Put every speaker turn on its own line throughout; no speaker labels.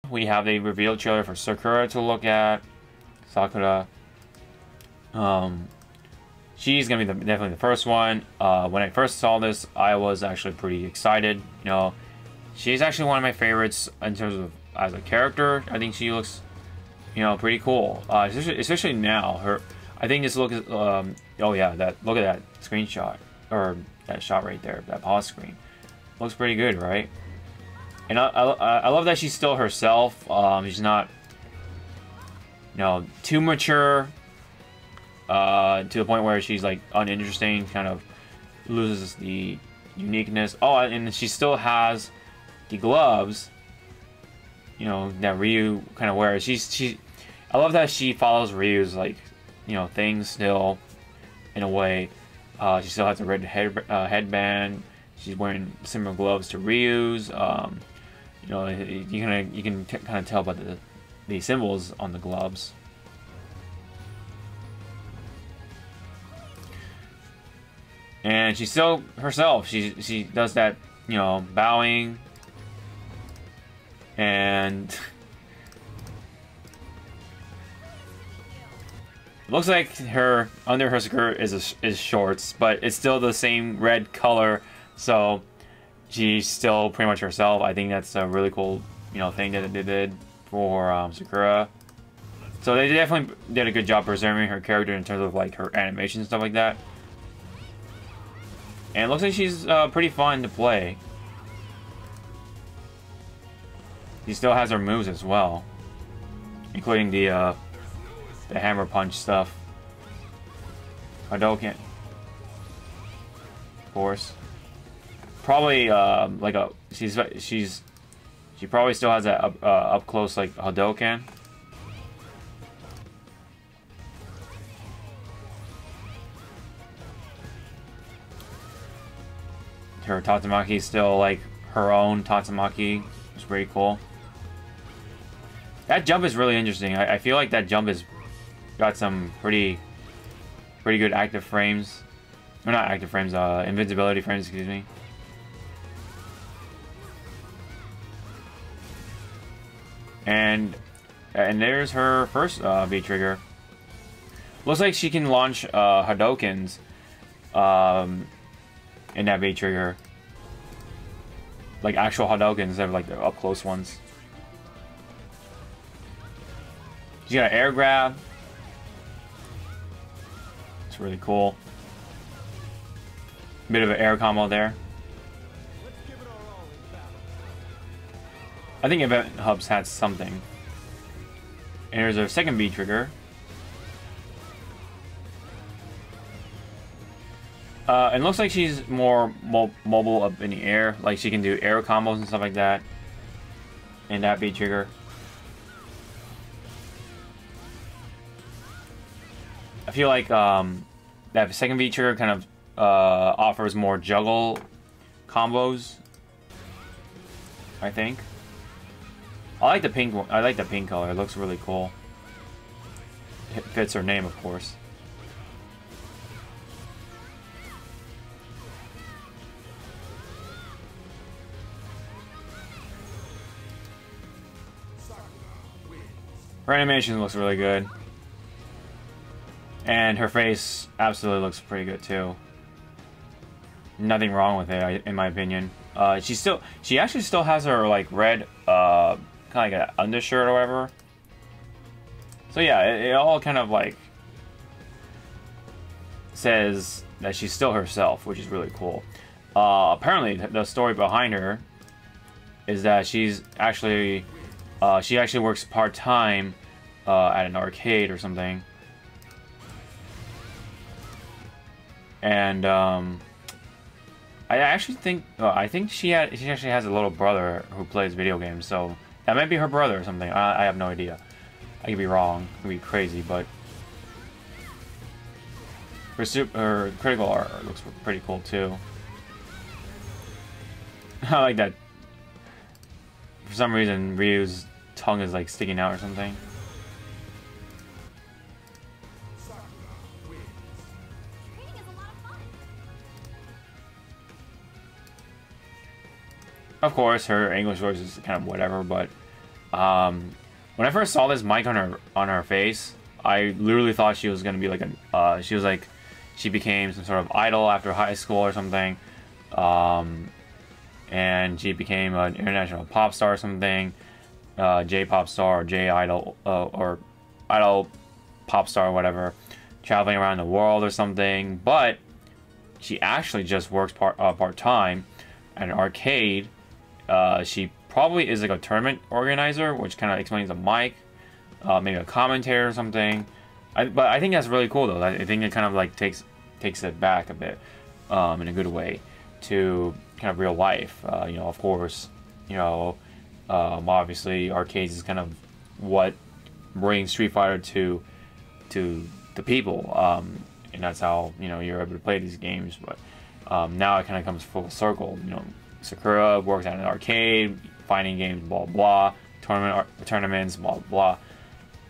we have a reveal trailer for Sakura to look at. Sakura. She's gonna be definitely the first one. When I first saw this, I was actually pretty excited. You know, she's actually one of my favorites in terms of as a character. I think she looks, you know, pretty cool. Especially now. I think this look is. Oh yeah, look at that screenshot or that shot right there. That pause screen looks pretty good, right? And I love that she's still herself. She's not, you know, too mature. To the point where she's like uninteresting, kind of loses the uniqueness. Oh, and she still has the gloves, you know, that Ryu kind of wears. I love that she follows Ryu's like, you know, things still, in a way. She still has a red headband. She's wearing similar gloves to Ryu's. You know, you can kind of tell by the symbols on the gloves. And she's still herself. She does that, you know, bowing. And it looks like under her skirt is shorts, but it's still the same red color, so she's still pretty much herself. I think that's a really cool, you know, thing that they did for Sakura. So they definitely did a good job preserving her character in terms of like her animation and stuff like that. And it looks like she's pretty fun to play. She still has her moves as well, including the hammer punch stuff. Hadouken, of course. Probably like she probably still has that up close like Hadouken. Her Tatsumaki is still like her own Tatsumaki. It's pretty cool. That jump is really interesting. I feel like that jump has got some pretty good active frames. Or not active frames, invincibility frames, excuse me. And there's her first V-trigger. Looks like she can launch Hadoukens in that V-trigger. Like actual Hadoukens instead of like the up-close ones. She's got an air grab. It's really cool. Bit of an air combo there. I think Event Hubs had something. And here's our second V-trigger. It looks like she's more mobile up in the air. Like she can do air combos and stuff like that. In that V-trigger. I feel like that second V-trigger kind of offers more juggle combos. I think. I like the pink one. I like the pink color. It looks really cool. It fits her name, of course. Her animation looks really good. And her face absolutely looks pretty good too. Nothing wrong with it, in my opinion. She actually still has her like red, kind of like an undershirt or whatever. So yeah, it all kind of like says that she's still herself, which is really cool. Apparently, the story behind her is that she's actually she actually works part-time at an arcade or something. And I actually think I think she actually has a little brother who plays video games, so that might be her brother or something. I have no idea. I could be wrong. I could be crazy, but her critical art looks pretty cool too. I like that. For some reason, Ryu's tongue is like sticking out or something. Of course, her English voice is kind of whatever, but When I first saw this mic on her face, I literally thought she was gonna be like she became some sort of idol after high school or something, and she became an international pop star or something, J-pop star or J-idol or idol pop star or whatever, traveling around the world or something. But she actually just works part-time at an arcade. She probably is like a tournament organizer, which kind of explains the mic, maybe a commentator or something. But I think that's really cool though. I think it kind of like takes it back a bit, in a good way, to kind of real life. You know, of course, you know, obviously arcades is kind of what brings Street Fighter to the people, and that's how, you know, you're able to play these games. But now it kind of comes full circle. You know, Sakura works at an arcade, fighting games, blah blah, tournaments, blah blah.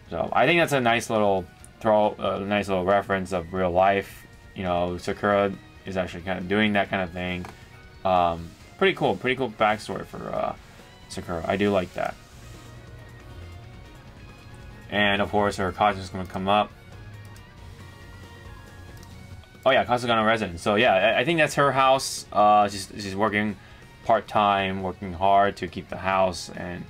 So I think that's a nice little nice little reference of real life. You know, Sakura is actually kind of doing that kind of thing. Pretty cool backstory for Sakura. I do like that. And of course, her costume's gonna come up. Oh yeah, Kasugano residence. So yeah, I think that's her house. She's working part-time, working hard to keep the house, and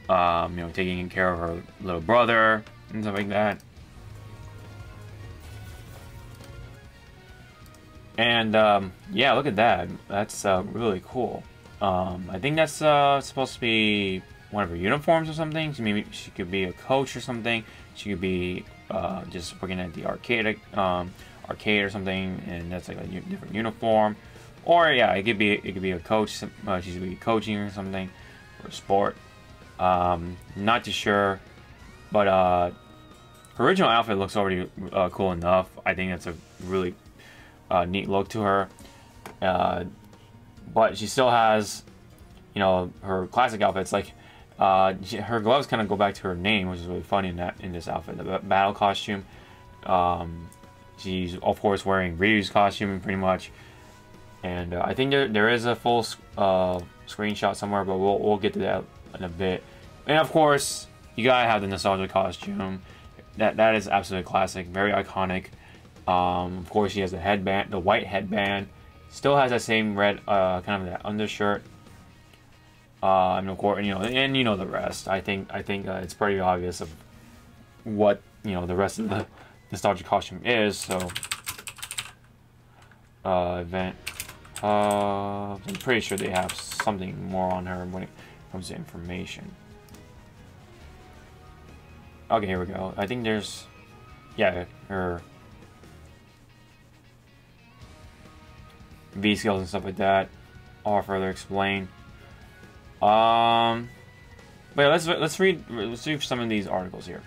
you know, taking care of her little brother and stuff like that. And yeah, look at that. That's really cool. I think that's supposed to be one of her uniforms or something. So maybe she could be a coach or something. She could be just working at the arcade or something, and that's like a different uniform. Or yeah, it could be a coach. She could be coaching or something for a sport. Not too sure, but her original outfit looks already cool enough. I think that's a really neat look to her. But she still has, you know, her classic outfits. Like her gloves kind of go back to her name, which is really funny in this outfit. The battle costume. She's of course wearing Ryu's costume pretty much. And I think there is a full screenshot somewhere, but we'll get to that in a bit. And of course, you gotta have the nostalgia costume. That is absolutely classic, very iconic. Of course, she has the headband, the white headband. Still has that same red kind of that undershirt. And of course, you know the rest. I think it's pretty obvious of what, you know, the rest of the nostalgia costume is. So event. I'm pretty sure they have something more on her when it comes to information. Okay, here we go. I think there's, yeah, her V skills and stuff like that. I'll further explain. But yeah, let's read some of these articles here.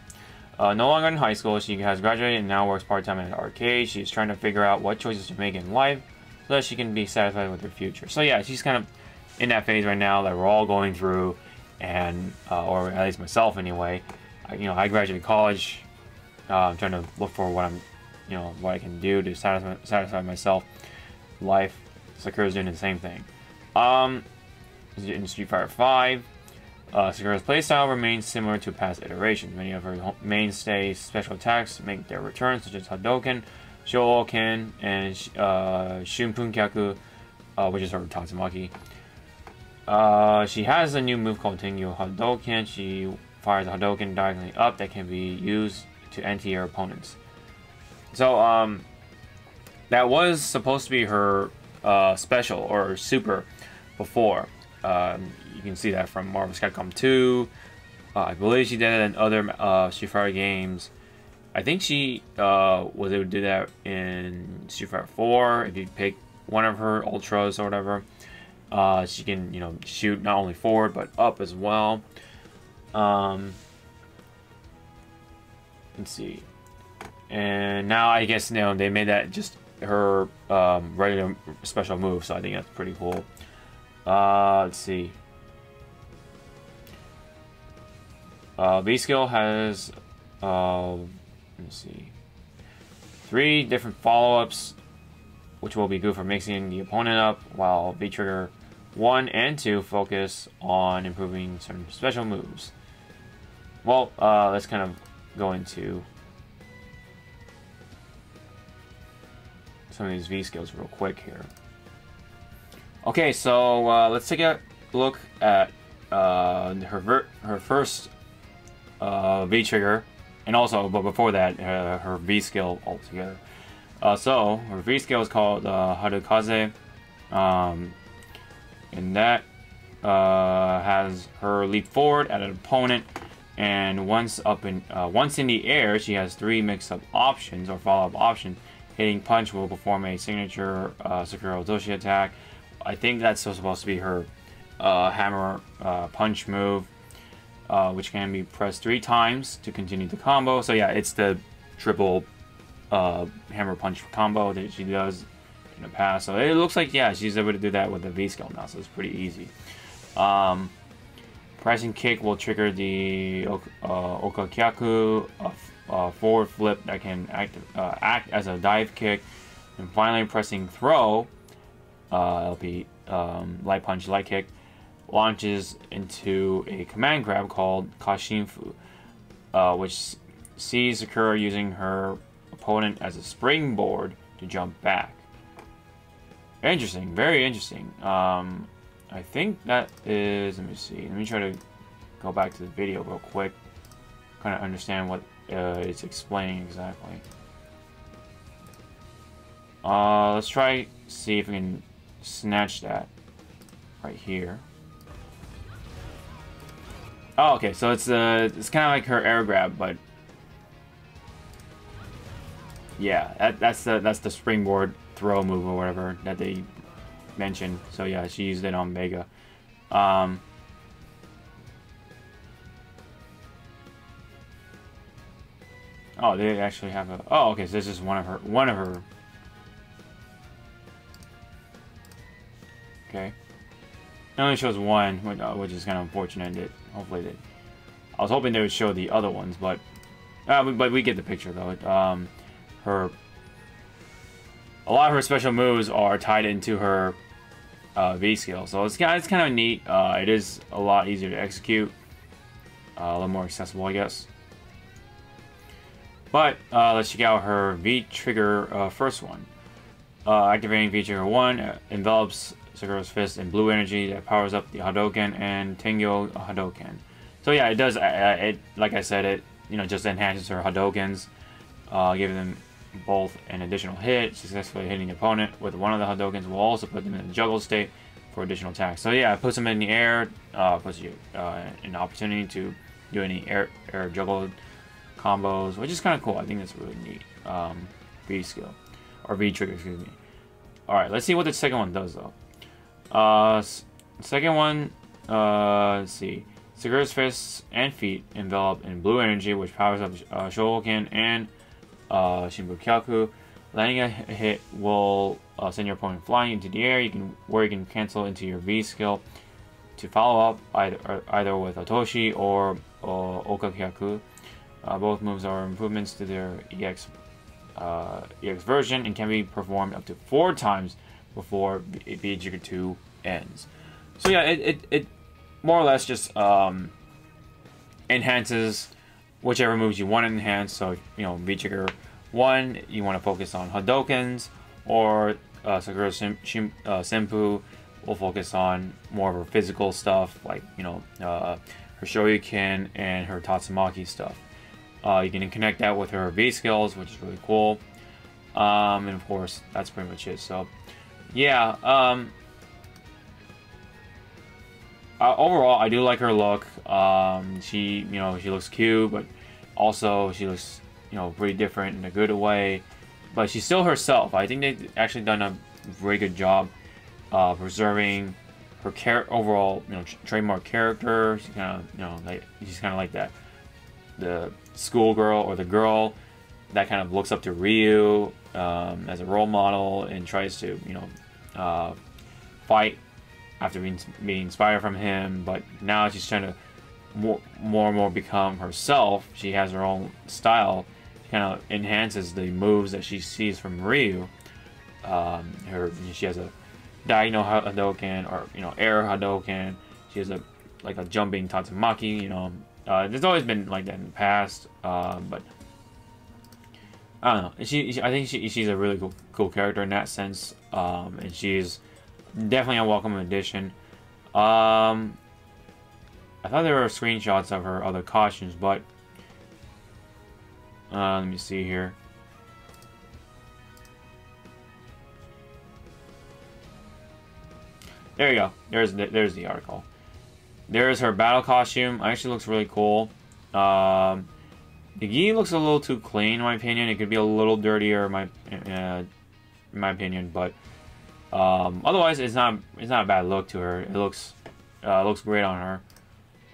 No longer in high school, she has graduated and now works part-time at an arcade. She's trying to figure out what choices to make in life so that she can be satisfied with her future. So yeah, she's kind of in that phase right now that we're all going through, and or at least myself anyway. You know, I graduated college. I'm trying to look for what I can do to satisfy myself. Life. Sakura's doing the same thing. In Street Fighter 5, Sakura's playstyle remains similar to past iterations. Many of her mainstay special attacks make their return, such as Hadouken, Shoryuken, and Shunpunkyaku, which is her Tatsumaki. She has a new move called Tengu Hadouken. She fires a Hadouken diagonally up that can be used to anti-air opponents. So, that was supposed to be her special or super before. You can see that from Marvel vs. Capcom 2. I believe she did it in other Street Fighter games. I think she was able to do that in Street Fighter 4. If you pick one of her ultras or whatever, she can, you know, shoot not only forward but up as well. Let's see. And now I guess, you know, they made that just her regular special move, so I think that's pretty cool. Let's see. B skill has let me see, 3 different follow-ups, which will be good for mixing the opponent up, while B trigger 1 and 2 focus on improving some special moves. well, let's kind of go into some of these V skills real quick here. Okay, so let's take a look at her first V trigger, and also, but before that, her V skill altogether. So her V skill is called Harukaze, and that has her leap forward at an opponent, and once in the air, she has 3 mix-up options or follow-up options. Hitting punch will perform a signature Sakura Otoshi attack. I think that's supposed to be her hammer punch move, which can be pressed 3 times to continue the combo. So yeah, it's the triple hammer punch combo that she does in the past. So it looks like, yeah, she's able to do that with the V skill now, so it's pretty easy. Pressing kick will trigger the Okakyaku, forward flip that can act as a dive kick. And finally, pressing throw, it'll be light punch, light kick, launches into a command grab called Kashinfu, which sees Sakura using her opponent as a springboard to jump back. Interesting, very interesting. I think that is, let me see, let me try to go back to the video real quick, kind of understand what it's explaining exactly. Let's try see if we can snatch that right here. Oh, okay, so it's kind of like her air grab, but yeah, that's the springboard throw move or whatever that they mentioned. So yeah, she used it on Vega. Oh, they actually have a. Oh, okay. So this is one of her. Okay. It only shows one, which is kind of unfortunate. That hopefully they. I was hoping they would show the other ones, but we get the picture though. A lot of her special moves are tied into her V skill, so it's kind of neat. It is a lot easier to execute, a little more accessible, I guess. But let's check out her V trigger first one. Activating V trigger 1 envelops Sakura's fist in blue energy that powers up the Hadouken and Tengyo Hadouken. So yeah, it does. It like I said, it just enhances her Hadoukens, giving them both an additional hit. Successfully hitting the opponent with one of the Hadoukens will also put them in the juggle state for additional attacks. So yeah, it puts them in the air, puts you an opportunity to do any air juggle combos, which is kind of cool. I think that's really neat. V skill, or V trigger, excuse me. Alright, let's see what the second one does though. Second one, let's see. Sakura's fists and feet envelop in blue energy, which powers up Shohoken and Shinbukyaku. Landing a hit will send your opponent flying into the air. You can cancel into your V skill to follow up either with Otoshi or Okakyaku. Both moves are improvements to their EX version and can be performed up to 4 times before V trigger 2 ends. So yeah, it more or less just enhances whichever moves you want to enhance. So V trigger 1, you want to focus on Hadoukens, or Sakura Senpu will focus on more of her physical stuff, like her Shoryuken and her Tatsumaki stuff. You can connect that with her V skills, which is really cool. And of course, that's pretty much it. So, yeah. Overall, I do like her look. She looks cute, but also she looks, pretty different in a good way. But she's still herself. I think they've actually done a very good job preserving her overall, trademark character. She's kind of, she's kind of like that. The schoolgirl or the girl that kind of looks up to Ryu as a role model and tries to fight after being inspired from him, but now she's trying to more and more become herself. She has her own style. She kind of enhances the moves that she sees from Ryu. She has a diagonal Hadouken, or air Hadouken. She has a jumping Tatsumaki, There's always been like that in the past, but I don't know. I think she's a really cool character in that sense, and she's definitely a welcome addition. I thought there were screenshots of her other costumes, but let me see here. There you go. There's the article. There's her battle costume. Actually looks really cool. The gi looks a little too clean, in my opinion. It could be a little dirtier, in my opinion. But otherwise, it's not a bad look to her. It looks great on her.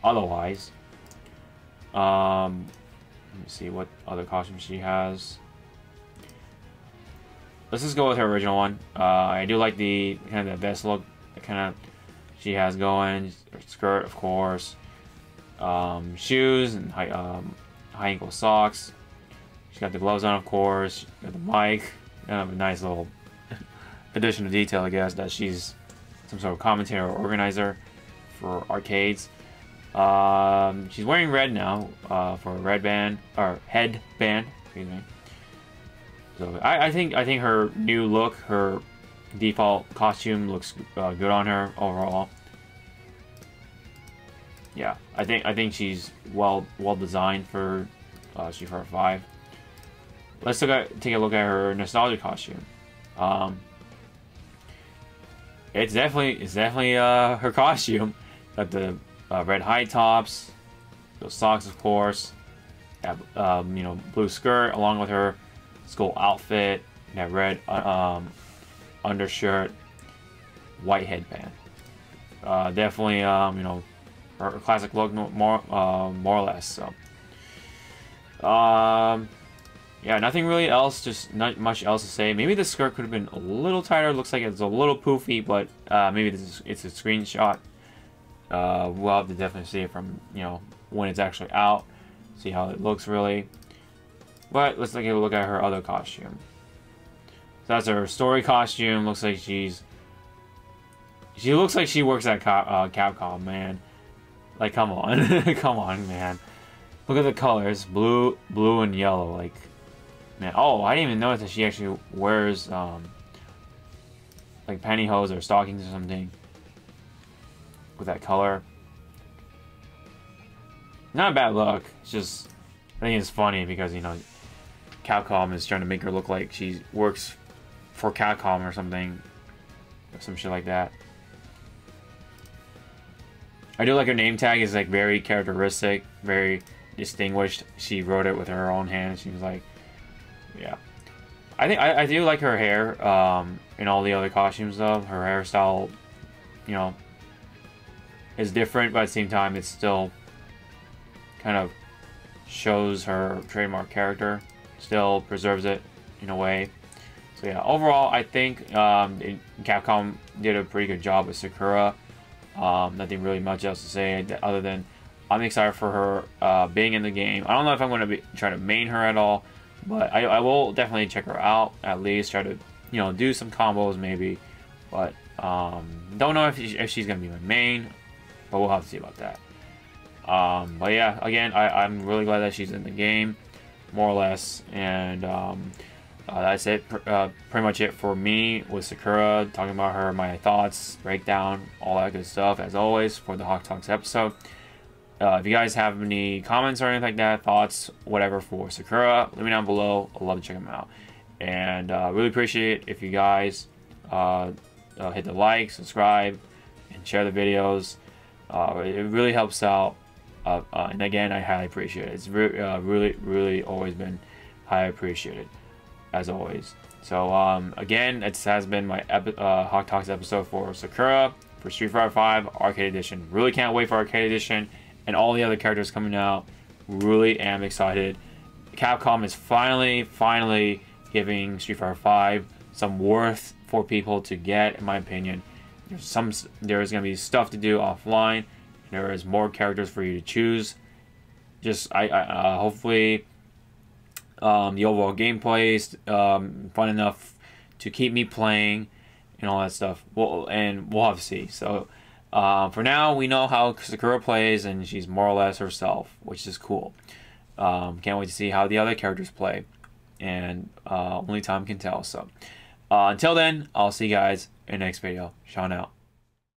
Otherwise, let me see what other costumes she has. Let's just go with her original one. I do like the kind of the vest look that kind of she has going. Her skirt, of course. Shoes and high ankle socks. She's got the gloves on, of course. She's got the mic. Kind of a nice little addition of detail, I guess, that she's some sort of commentator or organizer for arcades. She's wearing red now for a red band or headband. Excuse me. So I think her new look, her default costume, looks good on her overall. Yeah, I think she's well designed for Street Fighter 5. Let's take a look at her nostalgia costume. It's definitely her costume. Got the red high tops, those socks, of course. Got, you know, blue skirt along with her school outfit. That red undershirt, white headband. Definitely, you know, her classic look, more or less. So, yeah, nothing really else. Just not much else to say. Maybe the skirt could have been a little tighter. Looks like it's a little poofy, but maybe it's a screenshot. We'll have to definitely see it from, you know, when it's actually out. See how it looks really. But let's take a look at her other costume. So that's her story costume. Looks like she looks like she works at Capcom, man. Like, come on. Come on, man. Look at the colors. Blue, and yellow. Like, man. Oh, I didn't even notice that she actually wears, like, pantyhose or stockings or something with that color. Not a bad look. It's just, I think it's funny because, you know, Capcom is trying to make her look like she works for Capcom or something. Or some shit like that. I do like her name tag is like very characteristic, very distinguished. She wrote it with her own hand. She was like, yeah. I do like her hair in all the other costumes though. Her hairstyle, you know, is different, but at the same time it's still kind of shows her trademark character. Still preserves it in a way. So yeah, overall I think Capcom did a pretty good job with Sakura. Nothing really much else to say other than I'm excited for her being in the game. I don't know if I'm going to try to main her at all, but I will definitely check her out, at least try to, you know, do some combos maybe. But don't know if she's going to be my main, but we'll have to see about that. But yeah, again, I'm really glad that she's in the game, more or less, and that's it. Pretty much it for me with Sakura, talking about her, my thoughts, breakdown, all that good stuff, as always, for the Hawke Talks episode. If you guys have any comments or anything like that, thoughts, whatever, for Sakura, let me know down below. I'd love to check them out. And really appreciate if you guys hit the like, subscribe, and share the videos. It really helps out. And again, I highly appreciate it. It's really always been highly appreciated, as always. So again, it has been my Hawke Talks episode for Sakura for Street Fighter 5 Arcade Edition. Really can't wait for Arcade Edition and all the other characters coming out. Really am excited. Capcom is finally giving Street Fighter 5 some worth for people to get, in my opinion. There's gonna be stuff to do offline. There is more characters for you to choose. Just hopefully the overall gameplay is fun enough to keep me playing and all that stuff. We'll have to see. So For now, we know how Sakura plays, and she's more or less herself, which is cool. Can't wait to see how the other characters play, and only time can tell. So, until then, I'll see you guys in the next video. Sean out.